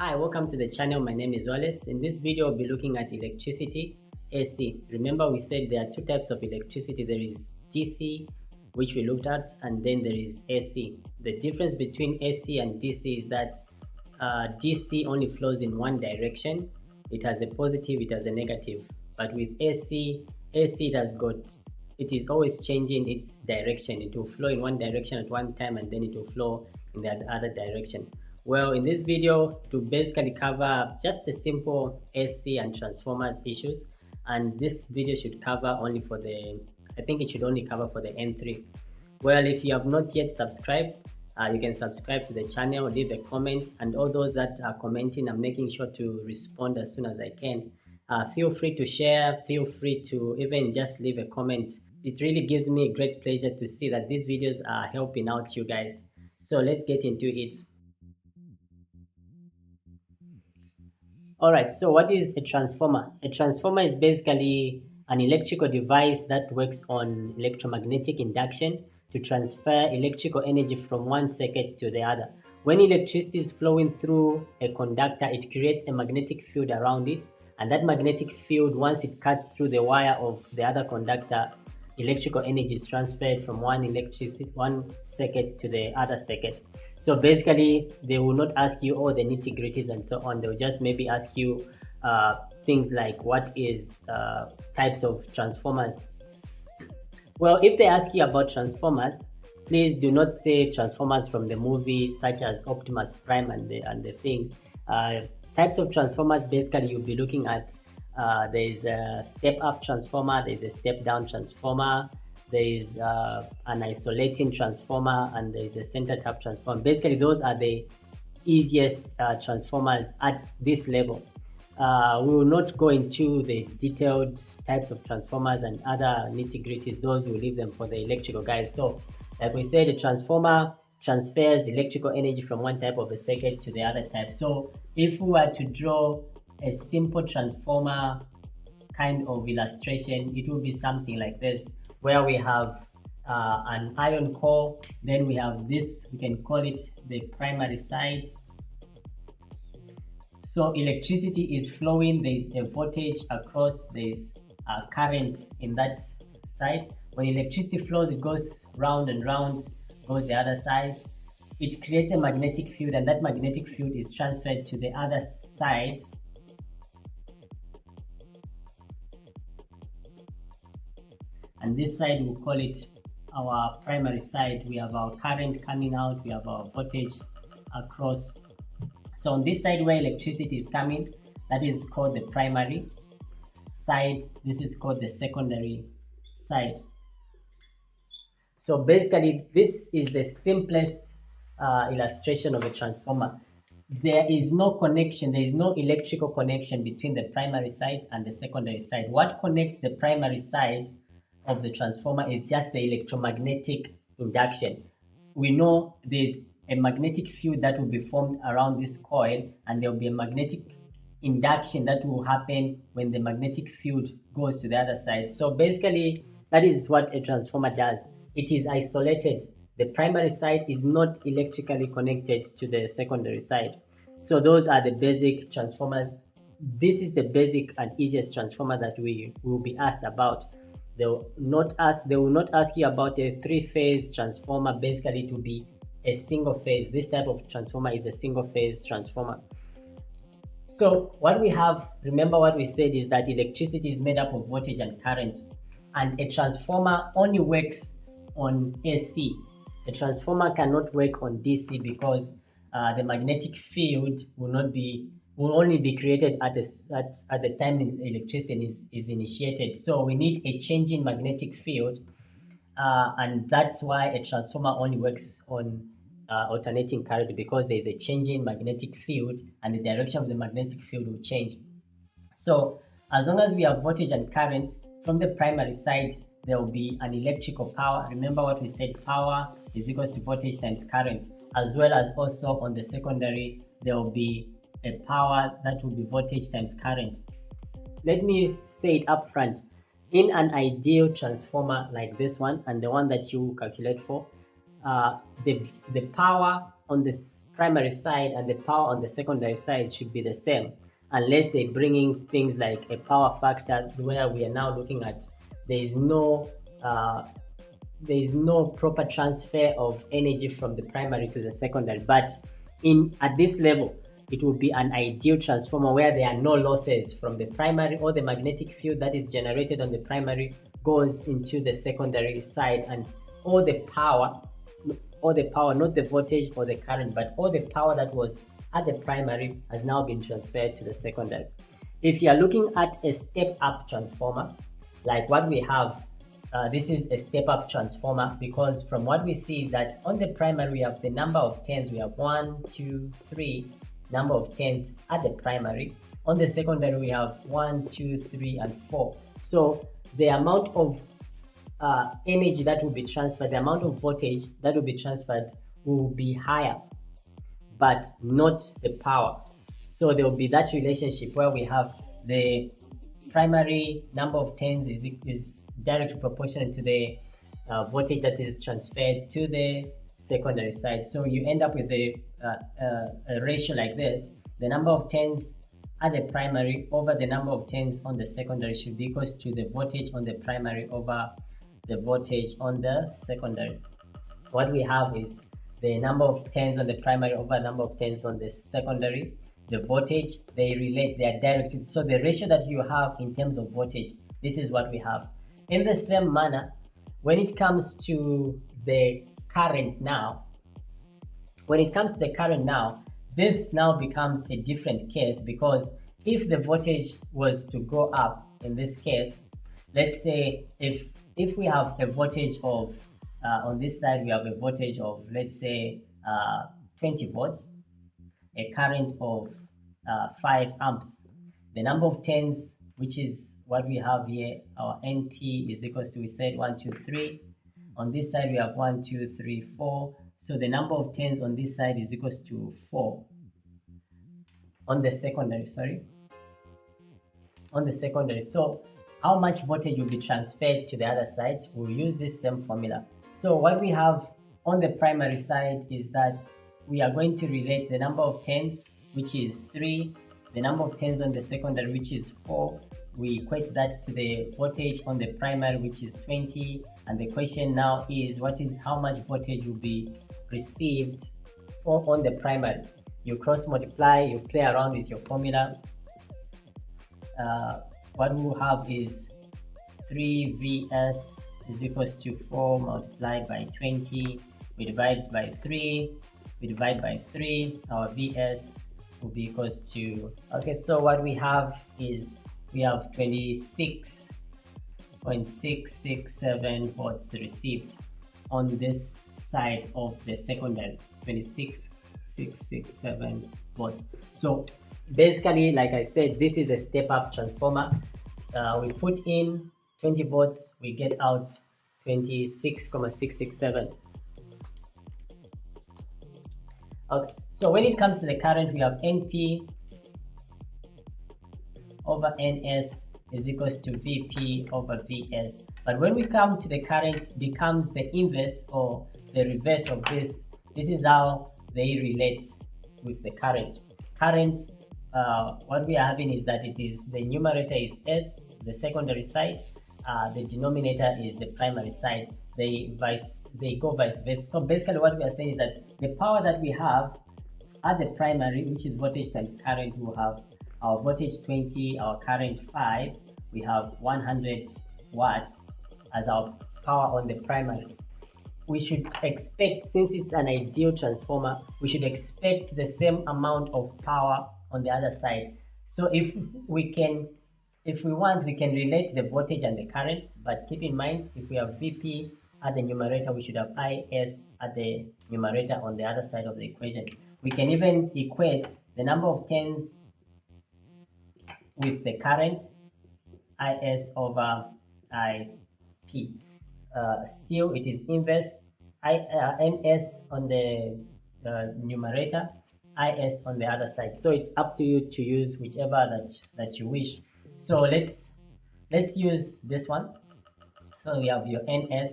Hi, welcome to the channel. My name is Wallace. In this video, I'll be looking at electricity, AC. Remember, we said there are two types of electricity. There is DC, which we looked at, and then there is AC. The difference between AC and DC is that DC only flows in one direction. It has a positive, it has a negative. But with AC, it is always changing its direction. It will flow in one direction at one time and then it will flow in the other direction. Well, in this video, to basically cover just the simple AC and transformers issues, and this video should cover only for I think it should only cover for the N3. Well, if you have not yet subscribed, you can subscribe to the channel, leave a comment, and all those that are commenting, I'm making sure to respond as soon as I can. Feel free to share, feel free to even just leave a comment. It really gives me great pleasure to see that these videos are helping out you guys. So let's get into it. Alright, so what is a transformer? A transformer is basically an electrical device that works on electromagnetic induction to transfer electrical energy from one circuit to the other. When electricity is flowing through a conductor, it creates a magnetic field around it, and that magnetic field, once it cuts through the wire of the other conductor, electrical energy is transferred from one circuit to the other circuit. So basically, they will not ask you all the nitty-gritties and so on. They'll just maybe ask you things like what is types of transformers. Well, if they ask you about transformers, please do not say transformers from the movie such as Optimus Prime and the thing. Types of transformers, basically you'll be looking at there is a step-up transformer, there is a step-down transformer, there is an isolating transformer, and there is a center-tap transformer. Basically, those are the easiest transformers at this level. We will not go into the detailed types of transformers and other nitty-gritties. Those we'll leave them for the electrical guys. So, like we said, the transformer transfers electrical energy from one type of a circuit to the other type. So, if we were to draw a simple transformer kind of illustration, it will be something like this, where we have an iron core, then we have this, we can call it the primary side. So electricity is flowing, there is a voltage across, there is a current in that side. When electricity flows, it goes round and round, goes the other side. It creates a magnetic field, and that magnetic field is transferred to the other side. And this side, we'll call it our primary side. We have our current coming out, we have our voltage across. So on this side where electricity is coming, that is called the primary side. This is called the secondary side. So basically, this is the simplest illustration of a transformer. There is no connection, there is no electrical connection between the primary side and the secondary side. What connects the primary side of the transformer is just the electromagnetic induction. We know there's a magnetic field that will be formed around this coil, and there will be a magnetic induction that will happen when the magnetic field goes to the other side. So basically, that is what a transformer does. It is isolated. The primary side is not electrically connected to the secondary side. So those are the basic transformers. This is the basic and easiest transformer that we will be asked about. They will not ask you about a three-phase transformer. Basically, to be a single phase. This type of transformer is a single phase transformer. So what we have, remember what we said, is that electricity is made up of voltage and current, and a transformer only works on AC. A transformer cannot work on DC because the magnetic field will only be created at the time electricity is initiated. So we need a changing magnetic field, and that's why a transformer only works on alternating current, because there is a changing magnetic field and the direction of the magnetic field will change. So as long as we have voltage and current, from the primary side there will be an electrical power. Remember what we said, power is equals to voltage times current, as well as also on the secondary there will be a power that will be voltage times current. Let me say it up front. In an ideal transformer like this one and the one that you calculate for, the power on this primary side and the power on the secondary side should be the same, unless they bring in things like a power factor where we are now looking at there is no proper transfer of energy from the primary to the secondary. But at this level, it will be an ideal transformer where there are no losses from the primary. Or the magnetic field that is generated on the primary goes into the secondary side, and all the power, not the voltage or the current, but all the power that was at the primary has now been transferred to the secondary. If you are looking at a step-up transformer, like what we have, this is a step-up transformer, because from what we see is that on the primary we have the number of turns. We have 1, 2, 3 number of turns at the primary. On the secondary we have 1, 2, 3, and 4. So the amount of energy that will be transferred, the amount of voltage that will be transferred will be higher, but not the power. So there will be that relationship where we have the primary number of turns is directly proportional to the voltage that is transferred to the secondary side. So you end up with a ratio like this. The number of turns at the primary over the number of turns on the secondary should be equal to the voltage on the primary over the voltage on the secondary. What we have is the number of turns on the primary over number of turns on the secondary. The voltage, they relate, they are directed. So the ratio that you have in terms of voltage, this is what we have. In the same manner, when it comes to the current now, this now becomes a different case, because if the voltage was to go up in this case, let's say if we have a voltage of on this side we have a voltage of, let's say 20 volts, a current of 5 amps, the number of turns, which is what we have here, our NP is equals to, we said 1, 2, 3. On this side we have 1, 2, 3, 4. So the number of turns on this side is equals to 4 on the secondary, So how much voltage will be transferred to the other side? We'll use this same formula. So what we have on the primary side is that we are going to relate the number of turns, which is 3, the number of turns on the secondary, which is 4. We equate that to the voltage on the primary, which is 20. And the question now is, how much voltage will be received on the primary? You cross multiply, you play around with your formula. What we will have is 3 Vs is equals to 4 multiplied by 20. We divide by 3. We divide by 3. Our Vs will be equals to, okay, so what we have is we have 26.667 volts received on this side of the secondary, 26.667 volts. So basically, like I said, this is a step-up transformer. We put in 20 volts, we get out 26.667. Okay, so when it comes to the current, we have NP over NS is equals to VP over VS. But when we come to the current, it becomes the inverse or the reverse of this. This is how they relate with the current. Current, what we are having is that it is the numerator is S, the secondary side, the denominator is the primary side. They go vice versa. So basically what we are saying is that the power that we have at the primary, which is voltage times current, we will have our voltage 20, our current 5, we have 100 watts as our power on the primary. We should expect, since it's an ideal transformer, we should expect the same amount of power on the other side. So if we want, we can relate the voltage and the current, but keep in mind, if we have VP at the numerator, we should have IS at the numerator on the other side of the equation. We can even equate the number of turns with the current, IS over IP. Still, it is inverse, NS on the numerator, IS on the other side. So it's up to you to use whichever that you wish. So let's use this one. So we have your NP,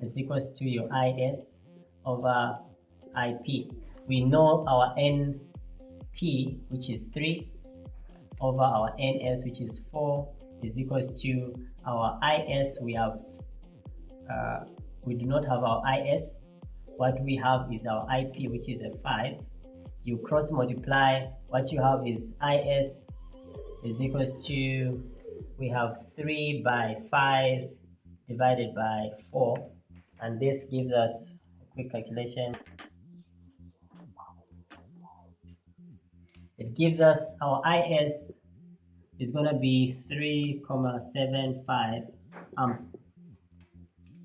is equals to your IS over IP. We know our NP, which is 3, over our NS, which is 4, is equals to our IS. We do not have our IS. What we have is our IP, which is a 5. You cross multiply, what you have is IS is equals to, we have 3 by 5 divided by 4, and this gives us a quick calculation. It gives us our IS is going to be 3.75 amps.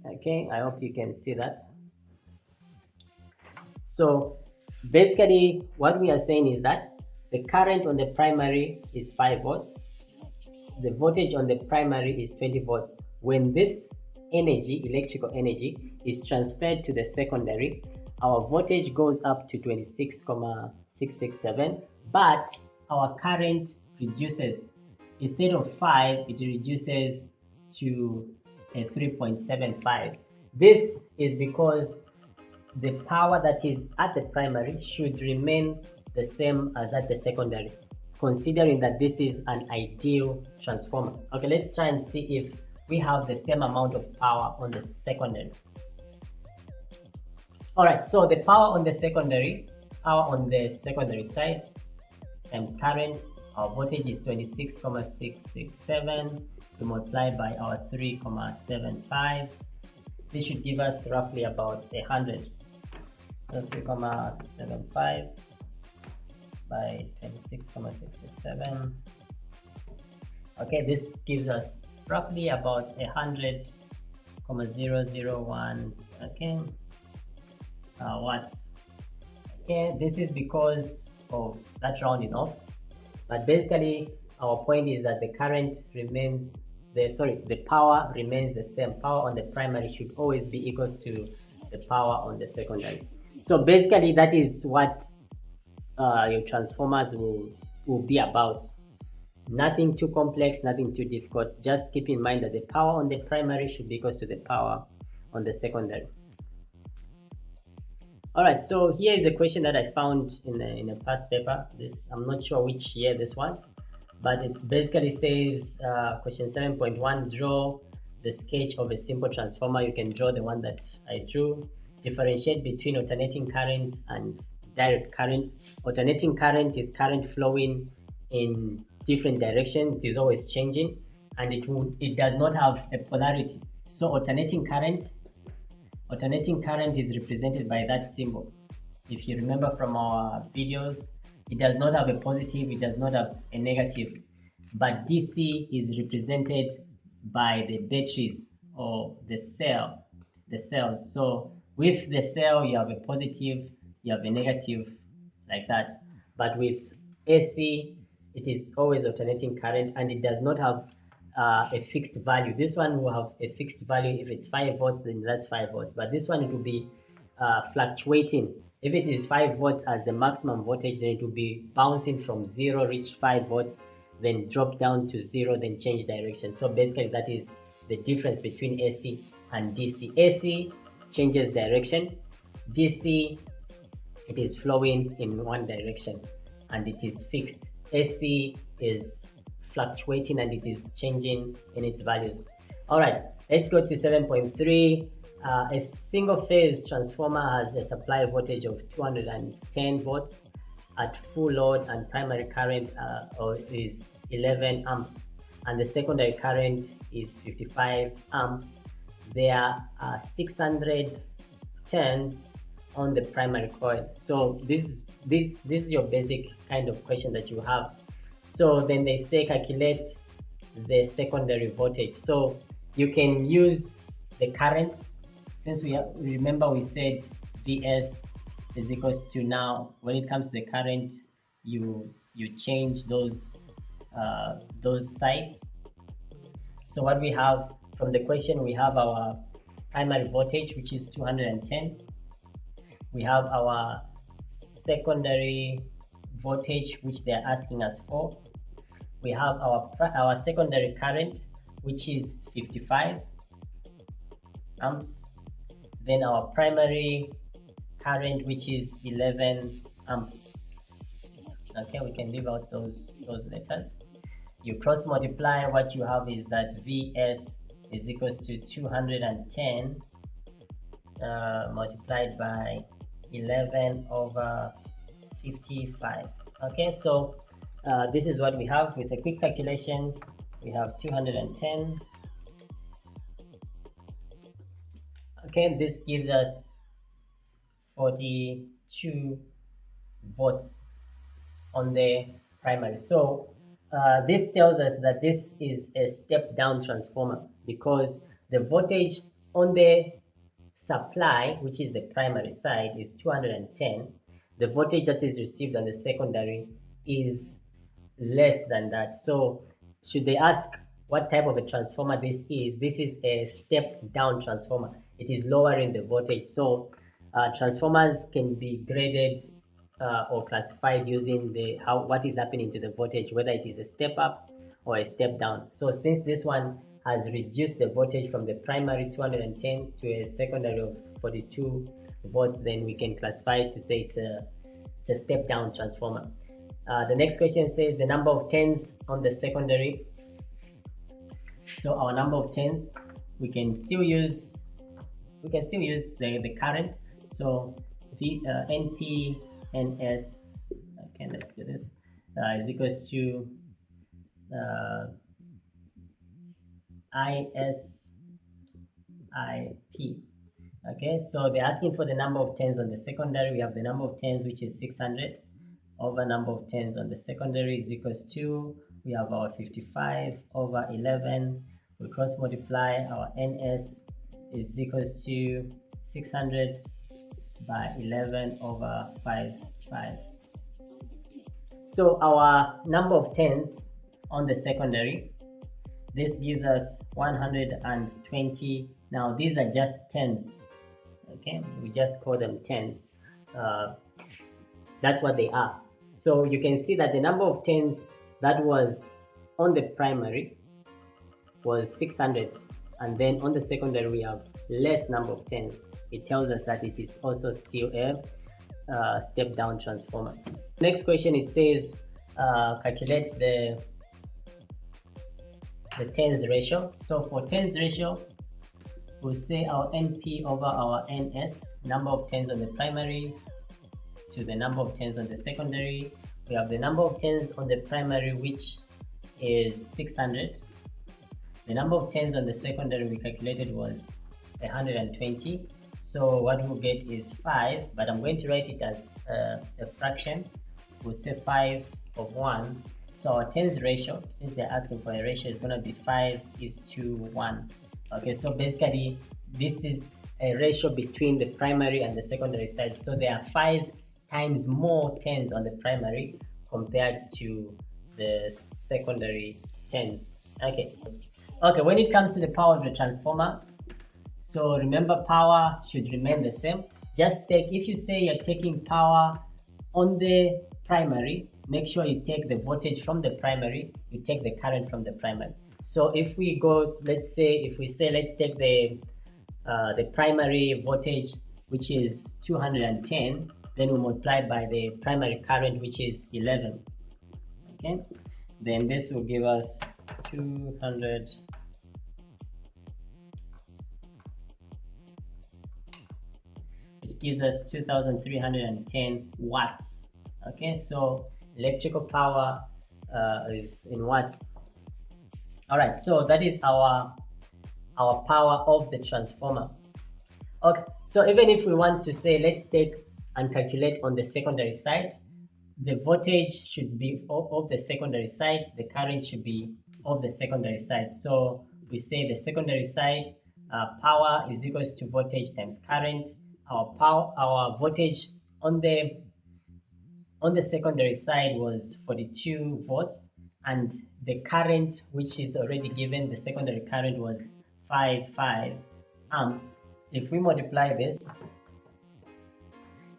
Okay, I hope you can see that. So basically what we are saying is that the current on the primary is 5 volts. The voltage on the primary is 20 volts. When this energy, electrical energy, is transferred to the secondary, our voltage goes up to 26.667, but our current reduces. Instead of 5, it reduces to a 3.75. This is because the power that is at the primary should remain the same as at the secondary, considering that this is an ideal transformer. Okay, let's try and see if we have the same amount of power on the secondary. Alright, so the power on the secondary side times current, our voltage is 26.667. We multiply by our 3.75. This should give us roughly about 100. So 3.75 by 26.667. Okay, this gives us roughly about 100.001 okay watts. Okay, this is because of that rounding off, but basically our point is that the current remains the power remains the same. Power on the primary should always be equal to the power on the secondary. So basically that is what your transformers will be about. Nothing too complex, nothing too difficult. Just keep in mind that the power on the primary should be equal to the power on the secondary. Alright, so here is a question that I found in a past paper. I'm not sure which year this was, but it basically says question 7.1, draw the sketch of a simple transformer. You can draw the one that I drew. Differentiate between alternating current and direct current. Alternating current is current flowing in different directions. It is always changing, and it does not have a polarity. So alternating current is represented by that symbol. If you remember from our videos, it does not have a positive, it does not have a negative. But DC is represented by the batteries or the cells. So with the cell, you have a positive, you have a negative, like that. But with AC, it is always alternating current, and it does not have a fixed value. This one will have a fixed value. If it's 5 volts, then that's 5 volts. But this one, it will be fluctuating. If it is 5 volts as the maximum voltage, then it will be bouncing from 0, reach 5 volts, then drop down to 0, then change direction. So basically that is the difference between AC and DC. AC changes direction. DC, it is flowing in one direction and it is fixed. AC is fluctuating and it is changing in its values. Alright, let's go to 7.3. A single phase transformer has a supply voltage of 210 volts at full load, and primary current is 11 amps, and the secondary current is 55 amps. There are 600 turns on the primary coil. So this is your basic kind of question that you have. So then they say calculate the secondary voltage. So you can use the currents. Since remember we said Vs is equals to, now when it comes to the current, you change those sides. So what we have from the question, we have our primary voltage, which is 210. We have our secondary voltage, which they are asking us for. We have our secondary current, which is 55 amps, then our primary current, which is 11 amps. Okay, we can leave out those letters. You cross multiply, what you have is that Vs is equals to 210 multiplied by 11 over 55. Okay, so this is what we have. With a quick calculation, we have 210. Okay, this gives us 42 volts on the primary. So this tells us that this is a step down transformer, because the voltage on the supply, which is the primary side, is 210. The voltage that is received on the secondary is less than that. So should they ask what type of a transformer this is a step down transformer. It is lowering the voltage. So transformers can be graded or classified using what is happening to the voltage, whether it is a step up or a step down. So since this one has reduced the voltage from the primary 210 to a secondary of 42 volts, then we can classify it to say it's a step down transformer. The next question says the number of turns on the secondary. So our number of turns, we can still use the current. So the NP NS, okay, let's do this, is equals to ISIP. Okay, so they're asking for the number of turns on the secondary. We have the number of turns, which is 600 over number of turns on the secondary is equals to, we have our 55 over 11. We cross multiply, our NS is equals to 600 by 11 over 5. So our number of turns on the secondary, this gives us 120. Now these are just turns. Okay, we just call them turns. That's what they are. So you can see that the number of turns that was on the primary was 600, and then on the secondary we have less number of turns. It tells us that it is also still a step down transformer. Next question, it says calculate the turns ratio. So for turns ratio, we'll say our NP over our NS, number of turns on the primary to the number of turns on the secondary. We have the number of turns on the primary, which is 600. The number of turns on the secondary we calculated was 120. So what we'll get is 5, but I'm going to write it as a fraction. We'll say 5 of 1. So our turns ratio, since they're asking for a ratio, is going to be 5:1. Okay, so basically this is a ratio between the primary and the secondary side. So there are 5 times more turns on the primary compared to the secondary turns. Okay, when it comes to the power of the transformer, so remember, power should remain the same. Just take, if you say you're taking power on the primary, make sure you take the voltage from the primary, you take the current from the primary. So if we go, let's take the primary voltage, which is 210, then we multiply by the primary current, which is 11. Okay, then this will give us 200, which gives us 2310 watts. Okay, so electrical power is in watts. All right, so that is our power of the transformer. Okay, so even if we want to say, let's take and calculate on the secondary side, the voltage should be of the secondary side, the current should be of the secondary side. So we say the secondary side power is equals to voltage times current. Our voltage on the secondary side was 42 volts, and the current, which is already given, the secondary current was 5 amps. If we multiply this,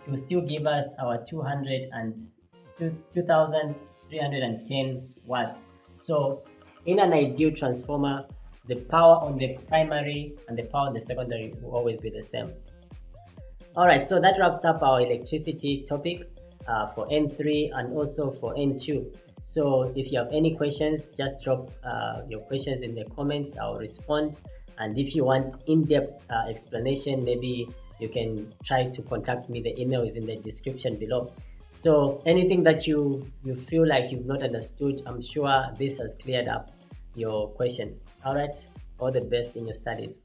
it will still give us our 2310 watts. So in an ideal transformer, the power on the primary and the power on the secondary will always be the same. All right, so that wraps up our electricity topic for N3 and also for N2. So if you have any questions, just drop your questions in the comments. I'll respond. And if you want in-depth explanation, maybe you can try to contact me. The email is in the description below. So anything that you feel like you've not understood, I'm sure this has cleared up your question. All right, all the best in your studies.